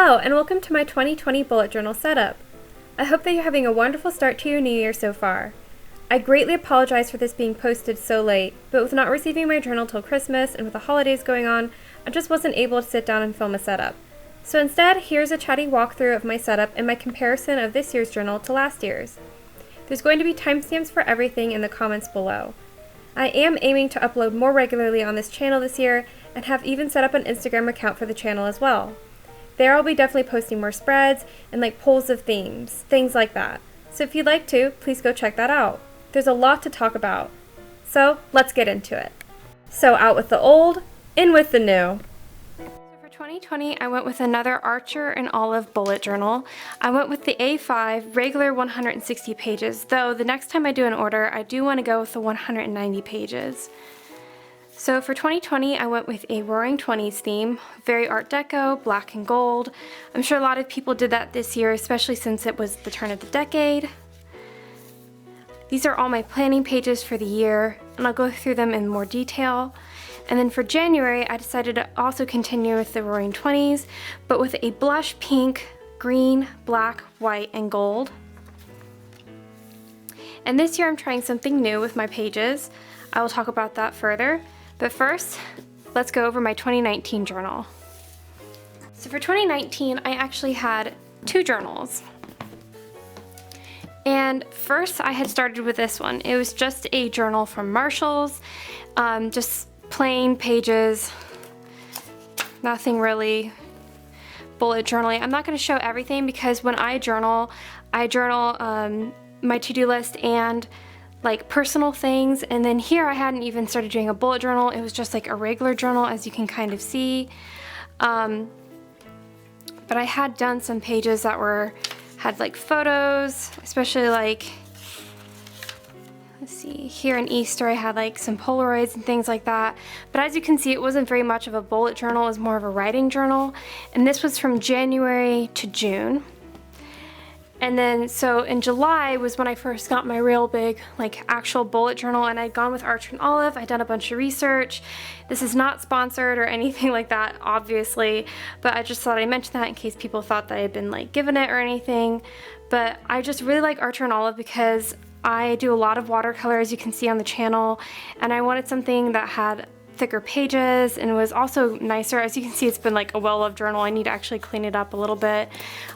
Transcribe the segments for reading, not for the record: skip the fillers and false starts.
Hello, and welcome to my 2020 bullet journal setup. I hope that you're having a wonderful start to your new year so far. I greatly apologize for this being posted so late, but with not receiving my journal till Christmas and with the holidays going on, I just wasn't able to sit down and film a setup. So instead, here's a chatty walkthrough of my setup and my comparison of this year's journal to last year's. There's going to be timestamps for everything in the comments below. I am aiming to upload more regularly on this channel this year and have even set up an Instagram account for the channel as well. There I'll be definitely posting more spreads and like polls of themes, things like that. So if you'd like to, please go check that out. There's a lot to talk about. So let's get into it. So out with the old, in with the new. So for 2020, I went with another Archer and Olive bullet journal. I went with the A5 regular 160 pages, though the next time I do an order, I do want to go with the 190 pages. So for 2020, I went with a Roaring Twenties theme, very Art Deco, black and gold. I'm sure a lot of people did that this year, especially since it was the turn of the decade. These are all my planning pages for the year, and I'll go through them in more detail. And then for January, I decided to also continue with the Roaring Twenties, but with a blush pink, green, black, white, and gold. And this year I'm trying something new with my pages. I will talk about that further. But first, let's go over my 2019 journal. So for 2019, I actually had two journals. And first I had started with this one. It was just a journal from Marshall's, just plain pages, nothing really bullet journaling. I'm not going to show everything because when I journal my to-do list and like personal things, and then here I hadn't even started doing a bullet journal. It was just like a regular journal, as you can kind of see. But I had done some pages that had like photos, especially like, let's see, here in Easter I had like some Polaroids and things like that. But as you can see, it wasn't very much of a bullet journal, it was more of a writing journal. And this was from January to June. And then, so in July was when I first got my real big, like, actual bullet journal, and I'd gone with Archer and Olive. I'd done a bunch of research. This is not sponsored or anything like that, obviously, but I just thought I'd mention that in case people thought that I had been, like, given it or anything. But I just really like Archer and Olive because I do a lot of watercolor, as you can see on the channel, and I wanted something that had thicker pages and was also nicer. As you can see, it's been like a well-loved journal. I need to actually clean it up a little bit.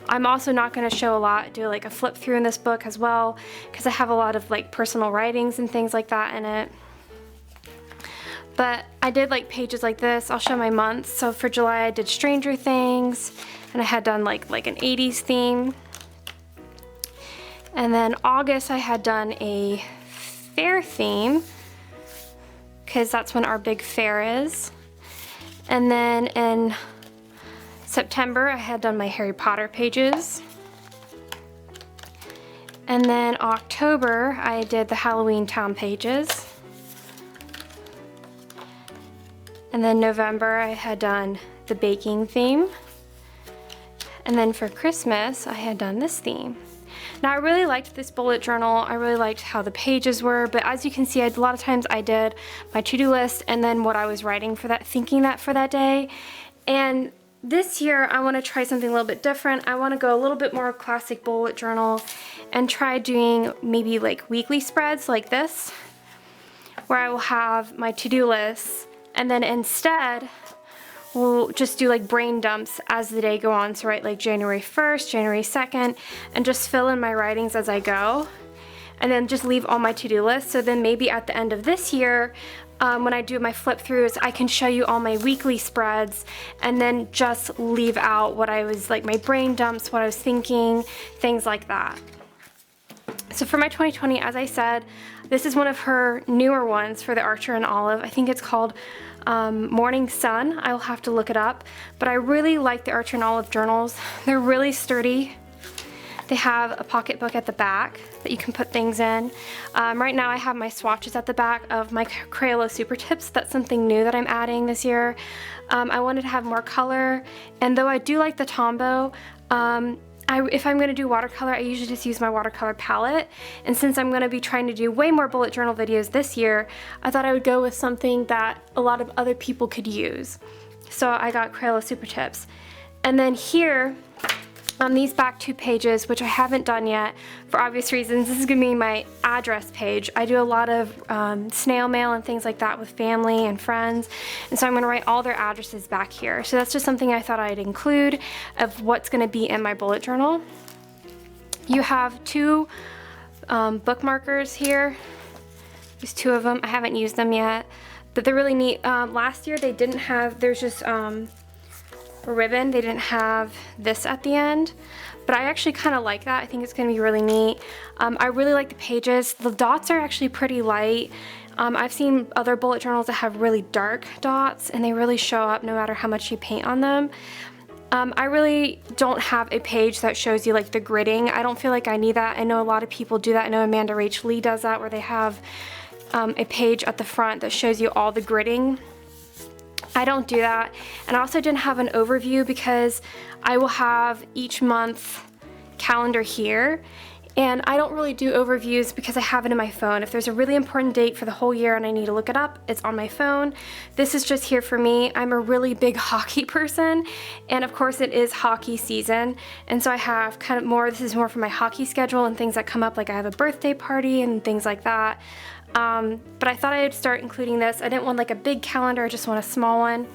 I'm also not going to show a lot, do like a flip through in this book as well, because I have a lot of like personal writings and things like that in it. But I did like pages like this. I'll show my months. So for July I did Stranger Things, and I had done like an 80s theme. And then August I had done a fair theme, because that's when our big fair is. And then in September I had done my Harry Potter pages. And then October I did the Halloween Town pages. And then November I had done the baking theme. And then for Christmas I had done this theme. Now I really liked this bullet journal. I really liked how the pages were, but as you can see, a lot of times I did my to-do list and then what I was writing for that, thinking that for that day. And this year I want to try something a little bit different. I want to go a little bit more classic bullet journal and try doing maybe like weekly spreads like this, where I will have my to-do lists, and then instead we'll just do like brain dumps as the day go on. So write like January 1st, January 2nd, and just fill in my writings as I go. And then just leave all my to-do lists. So then maybe at the end of this year, when I do my flip throughs, I can show you all my weekly spreads and then just leave out what I was, like my brain dumps, what I was thinking, things like that. So for my 2020, as I said, this is one of her newer ones for the Archer and Olive. I think it's called Morning Sun. I will have to look it up, but I really like the Archer and Olive journals. They're really sturdy. They have a pocketbook at the back that you can put things in. Right now I have my swatches at the back of my Crayola Super Tips. That's something new that I'm adding this year. I wanted to have more color, and though I do like the Tombow, if I'm going to do watercolor, I usually just use my watercolor palette, and since I'm going to be trying to do way more bullet journal videos this year, I thought I would go with something that a lot of other people could use. So I got Crayola Super Tips. And then here, on these back 2 pages, which I haven't done yet for obvious reasons, this is gonna be my address page. I do a lot of snail mail and things like that with family and friends, and so I'm gonna write all their addresses back here. So that's just something I thought I'd include of what's gonna be in my bullet journal. You have 2 bookmarkers here. There's 2 of them. I haven't used them yet, but they're really neat. Last year they didn't have, there's just ribbon. They didn't have this at the end, but I actually kind of like that. I think it's going to be really neat. I really like the pages. The dots are actually pretty light. I've seen other bullet journals that have really dark dots, and they really show up no matter how much you paint on them. I really don't have a page that shows you like the gridding. I don't feel like I need that. I know a lot of people do that. I know Amanda Rach Lee does that, where they have a page at the front that shows you all the gridding. I don't do that, and I also didn't have an overview because I will have each month calendar here, and I don't really do overviews because I have it in my phone. If there's a really important date for the whole year and I need to look it up, it's on my phone. This is just here for me. I'm a really big hockey person, and of course it is hockey season, and so I have kind of more, this is more for my hockey schedule and things that come up, like I have a birthday party and things like that. But I thought I'd start including this. I didn't want like a big calendar, I just want a small one,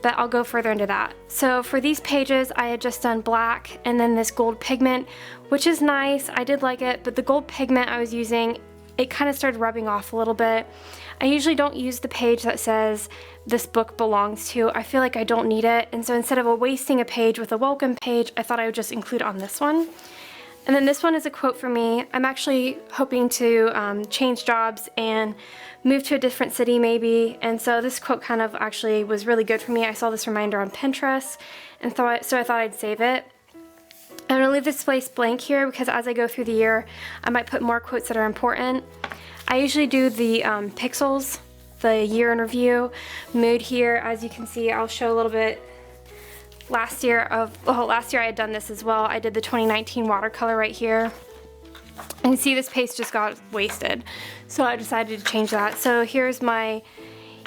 but I'll go further into that. So for these pages, I had just done black and then this gold pigment, which is nice. I did like it, but the gold pigment I was using, it kind of started rubbing off a little bit. I usually don't use the page that says this book belongs to. I feel like I don't need it, and so instead of wasting a page with a welcome page, I thought I would just include on this one. And then this one is a quote for me. I'm actually hoping to change jobs and move to a different city maybe, and so this quote kind of actually was really good for me. I saw this reminder on Pinterest, and so I thought I'd save it. I'm gonna leave this place blank here because as I go through the year, I might put more quotes that are important. I usually do the pixels, the year in review, mood here. As you can see, I'll show a little bit. Last year I had done this as well. I did the 2019 watercolor right here. And you see this paste just got wasted, so I decided to change that. So here's my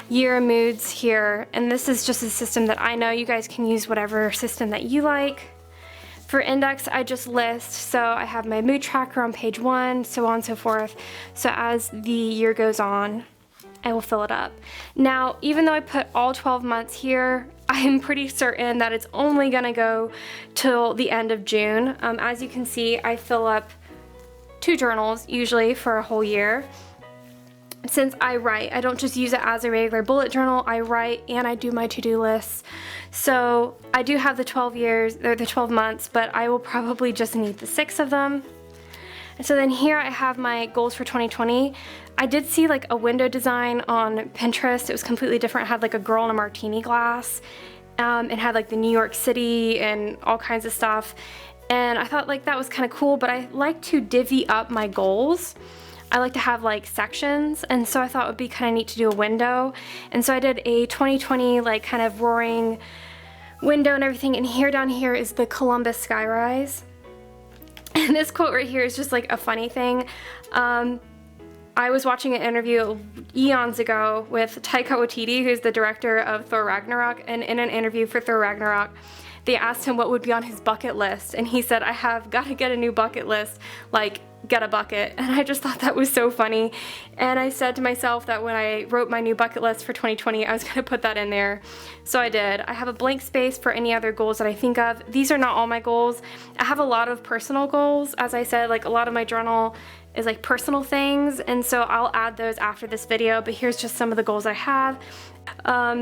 year moods here, and this is just a system that I know. You guys can use whatever system that you like. For index, I just list, so I have my mood tracker on page 1, so on and so forth. So as the year goes on, I will fill it up. Now, even though I put all 12 months here, I am pretty certain that it's only gonna go till the end of June. As you can see, I fill up 2 journals usually for a whole year. Since I write, I don't just use it as a regular bullet journal. I write and I do my to-do lists. So I do have the 12 months, but I will probably just need the 6 of them. And so then here I have my goals for 2020. I did see like a window design on Pinterest. It was completely different. It had like a girl in a martini glass. It had like the New York City and all kinds of stuff. And I thought like that was kind of cool, but I like to divvy up my goals. I like to have like sections, and so I thought it would be kind of neat to do a window. And so I did a 2020 like kind of roaring window and everything, and here down here is the Columbus skyrise. And this quote right here is just like a funny thing. I was watching an interview eons ago with Taika Waititi, who's the director of Thor Ragnarok, and in an interview for Thor Ragnarok, they asked him what would be on his bucket list, and he said, I have got to get a new bucket list, like get a bucket. And I just thought that was so funny, and I said to myself that when I wrote my new bucket list for 2020, I was going to put that in there. So I did. I have a blank space for any other goals that I think of. These are not all my goals. I have a lot of personal goals. As I said, like a lot of my journal is like personal things, and so I'll add those after this video, but here's just some of the goals I have.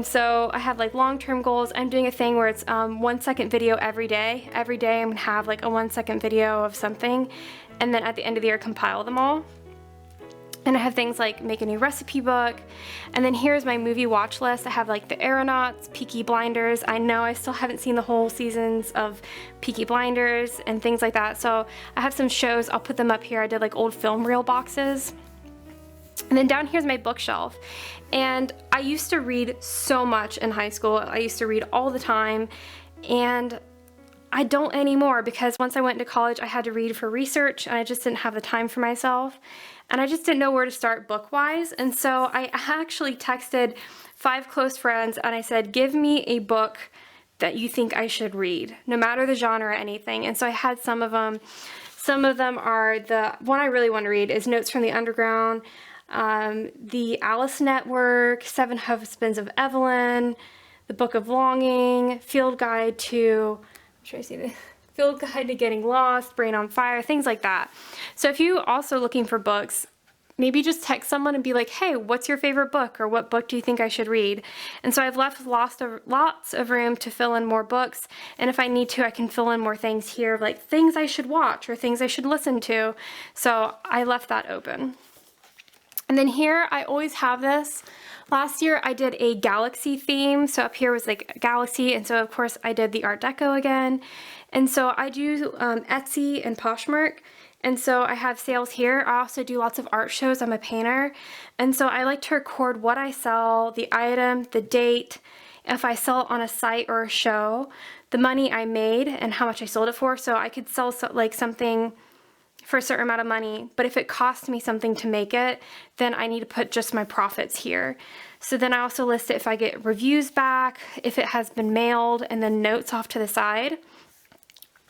So I have like long-term goals. I'm doing a thing where it's 1 second video every day. Every day I'm gonna have like a 1 second video of something, and then at the end of the year compile them all. And I have things like make a new recipe book, and then here's my movie watch list. I have like The Aeronauts, Peaky Blinders. I know I still haven't seen the whole seasons of Peaky Blinders and things like that, so I have some shows. I'll put them up here. I did like old film reel boxes. And then down here's my bookshelf, and I used to read so much in high school. I used to read all the time, and I don't anymore because once I went into college I had to read for research, and I just didn't have the time for myself, and I just didn't know where to start book-wise. And so I actually texted 5 close friends and I said, give me a book that you think I should read, no matter the genre or anything. And so I had some of them. Some of them are, the one I really want to read is Notes from the Underground, the Alice Network, Seven Husbands of Evelyn, The Book of Longing, Field Guide to, Field Guide to Getting Lost, Brain on Fire, things like that. So if you also looking for books, maybe just text someone and be like, hey, what's your favorite book, or what book do you think I should read? And so I've left lots of room to fill in more books, and if I need to, I can fill in more things here, like things I should watch or things I should listen to. So I left that open. And then here, I always have this. Last year, I did a galaxy theme, so up here was like a galaxy, and so of course I did the Art Deco again. And so I do Etsy and Poshmark. And so I have sales here. I also do lots of art shows. I'm a painter. And so I like to record what I sell, the item, the date, if I sell it on a site or a show, the money I made and how much I sold it for. So I could sell like something for a certain amount of money, but if it costs me something to make it, then I need to put just my profits here. So then I also list it if I get reviews back, if it has been mailed, and then notes off to the side.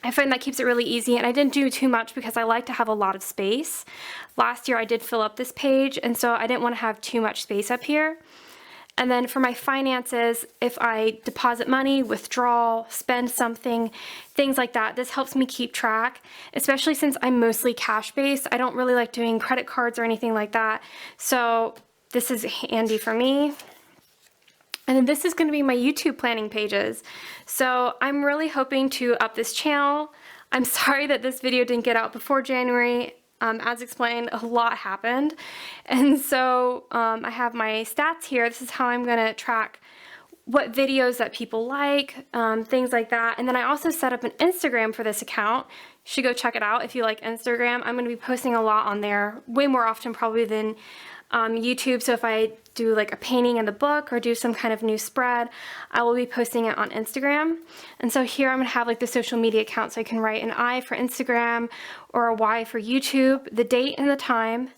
I find that keeps it really easy, and I didn't do too much because I like to have a lot of space. Last year I did fill up this page, and so I didn't want to have too much space up here. And then for my finances, if I deposit money, withdraw, spend something, things like that, this helps me keep track, especially since I'm mostly cash-based. I don't really like doing credit cards or anything like that, so this is handy for me. And then this is going to be my YouTube planning pages. So I'm really hoping to up this channel. I'm sorry that this video didn't get out before January. As explained, a lot happened. And so I have my stats here. This is how I'm going to track what videos that people like, things like that. And then I also set up an Instagram for this account. You should go check it out if you like Instagram. I'm going to be posting a lot on there, way more often probably than YouTube. So if I do like a painting in the book or do some kind of new spread, I will be posting it on Instagram. And so here I'm gonna have like the social media account, so I can write an I for Instagram or a Y for YouTube, the date and the time,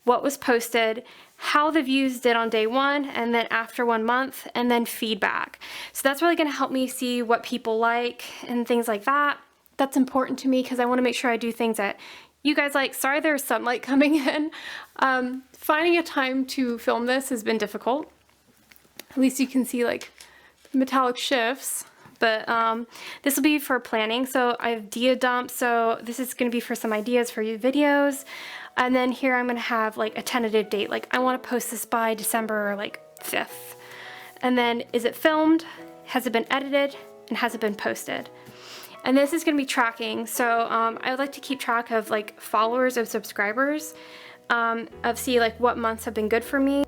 what was posted, how the views did on day one, and then after 1 month, and then feedback. So that's really gonna help me see what people like and things like that. That's important to me because I wanna make sure I do things that you guys like. Sorry there's sunlight coming in. Finding a time to film this has been difficult. At least you can see like metallic shifts, but this will be for planning. So I have idea dump, so this is going to be for some ideas for your videos. And then here I'm going to have like a tentative date, like I want to post this by December like 5th. And then is it filmed, has it been edited, and has it been posted? And this is going to be tracking, so I would like to keep track of like followers of subscribers, of see like what months have been good for me.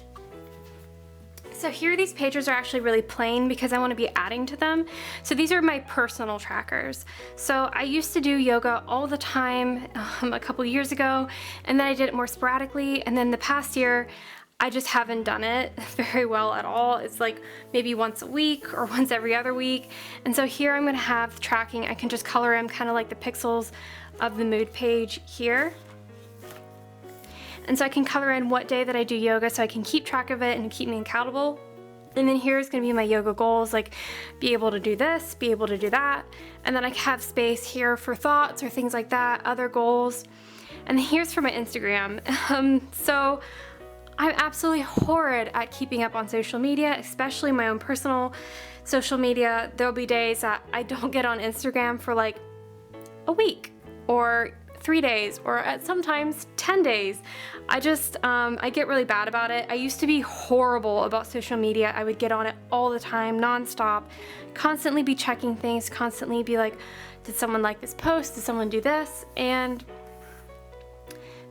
So here these pages are actually really plain because I want to be adding to them. So these are my personal trackers. So I used to do yoga all the time a couple years ago, and then I did it more sporadically, and then the past year I just haven't done it very well at all. It's like maybe once a week or once every other week. And so here I'm gonna have tracking. I can just color in kind of like the pixels of the mood page here. And so I can color in what day that I do yoga so I can keep track of it and keep me accountable. And then here's gonna be my yoga goals, like be able to do this, be able to do that. And then I have space here for thoughts or things like that, other goals. And then here's for my Instagram. So I'm absolutely horrid at keeping up on social media, especially my own personal social media. There'll be days that I don't get on Instagram for like a week or 3 days or at sometimes 10 days. I get really bad about it. I used to be horrible about social media. I would get on it all the time, nonstop, constantly be checking things, constantly be like, did someone like this post? Did someone do this? And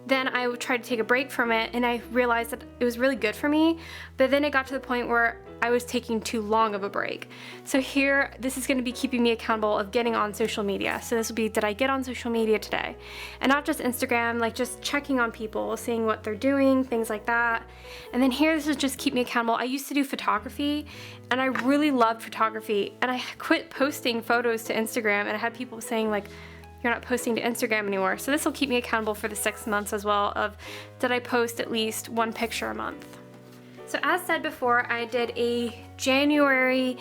then I would try to take a break from it, and I realized that it was really good for me, but then it got to the point where I was taking too long of a break. So here, this is gonna be keeping me accountable of getting on social media. So this will be, did I get on social media today? And not just Instagram, like just checking on people, seeing what they're doing, things like that. And then here, this is just keep me accountable. I used to do photography, and I really loved photography, and I quit posting photos to Instagram, and I had people saying like, you're not posting to Instagram anymore. So this will keep me accountable for the 6 months as well of, did I post at least 1 picture a month? So as said before, I did a January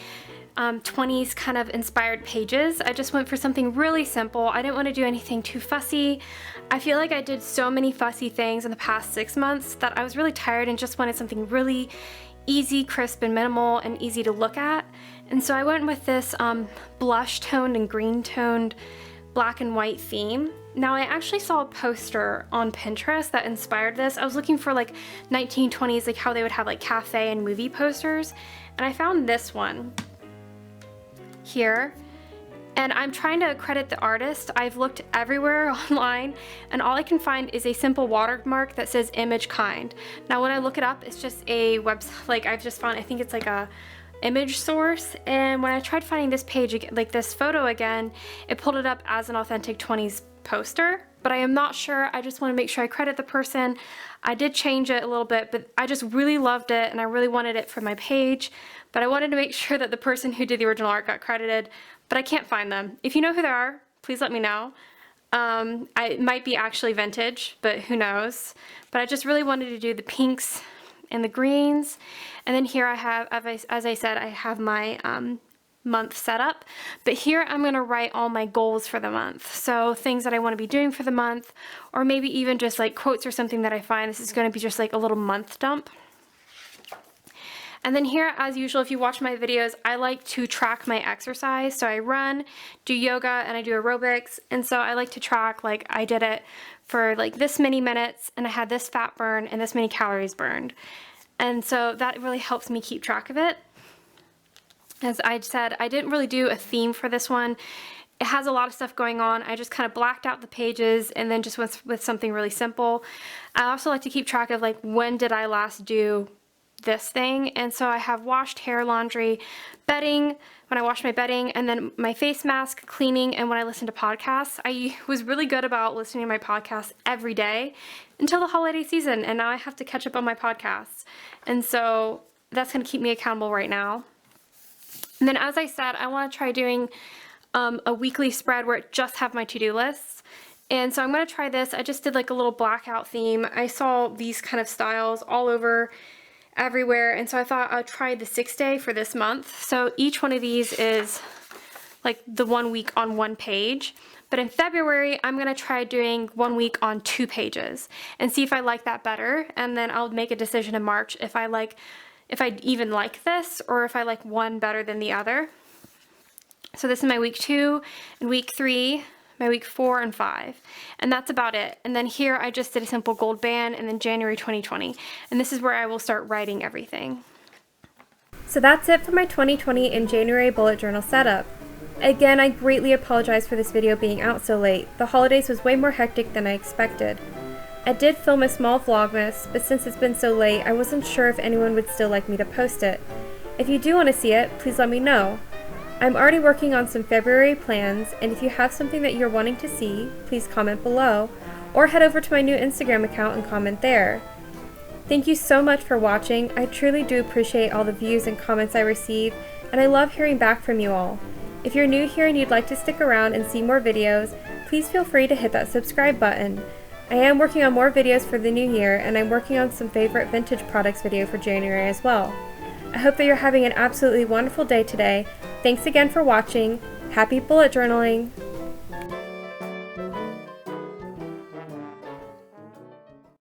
20s kind of inspired pages. I just went for something really simple. I didn't want to do anything too fussy. I feel like I did so many fussy things in the past 6 months that I was really tired and just wanted something really easy, crisp, and minimal and easy to look at. And so I went with this blush toned and green toned black and white theme. Now I actually saw a poster on Pinterest that inspired this. I was looking for like 1920s, like how they would have like cafe and movie posters, and I found this one here. And I'm trying to credit the artist. I've looked everywhere online and all I can find is a simple watermark that says image kind. Now when I look it up, it's just a website, like I've just found, I think it's like a image source, and when I tried finding this page, like this photo again, it pulled it up as an authentic 20s poster, but I am not sure. I just want to make sure I credit the person. I did change it a little bit, but I just really loved it and I really wanted it for my page, but I wanted to make sure that the person who did the original art got credited, but I can't find them. If you know who they are, please let me know. It might be actually vintage, but who knows. But I just really wanted to do the pinks and the greens. And then here I have, as I said, I have my month set up. But here I'm going to write all my goals for the month. So things that I want to be doing for the month, or maybe even just like quotes or something that I find. This is going to be just like a little month dump. And then here, as usual, if you watch my videos, I like to track my exercise. So I run, do yoga, and I do aerobics. And so I like to track, like I did it for like this many minutes, and I had this fat burn and this many calories burned. And so that really helps me keep track of it. As I said, I didn't really do a theme for this one. It has a lot of stuff going on. I just kind of blacked out the pages and then just went with something really simple. I also like to keep track of like when did I last do this thing, and so I have washed, hair, laundry, bedding, when I wash my bedding, and then my face mask, cleaning, and when I listen to podcasts. I was really good about listening to my podcasts every day until the holiday season, and now I have to catch up on my podcasts, and so that's going to keep me accountable right now. And then, as I said, I want to try doing a weekly spread where it just have my to-do lists. And so I'm going to try this. I just did like a little blackout theme. I saw these kind of styles all over everywhere, and so I thought I'd try the 6-day for this month. So each one of these is like the 1 week on 1 page, but in February I'm gonna try doing 1 week on 2 pages and see if I like that better, and then I'll make a decision in March if I even like this or if I like one better than the other. So this is my week 2 and week 3, my week 4 and 5, and that's about it. And then here I just did a simple gold band, and then January 2020, and this is where I will start writing everything. So that's it for my 2020 and January bullet journal setup. Again, I greatly apologize for this video being out so late. The holidays was way more hectic than I expected. I did film a small vlogmas, but since it's been so late, I wasn't sure if anyone would still like me to post it. If you do want to see it, please let me know. I'm already working on some February plans, and if you have something that you're wanting to see, please comment below, or head over to my new Instagram account and comment there. Thank you so much for watching. I truly do appreciate all the views and comments I receive, and I love hearing back from you all. If you're new here and you'd like to stick around and see more videos, please feel free to hit that subscribe button. I am working on more videos for the new year, and I'm working on some favorite vintage products video for January as well. I hope that you're having an absolutely wonderful day today. Thanks again for watching. Happy bullet journaling!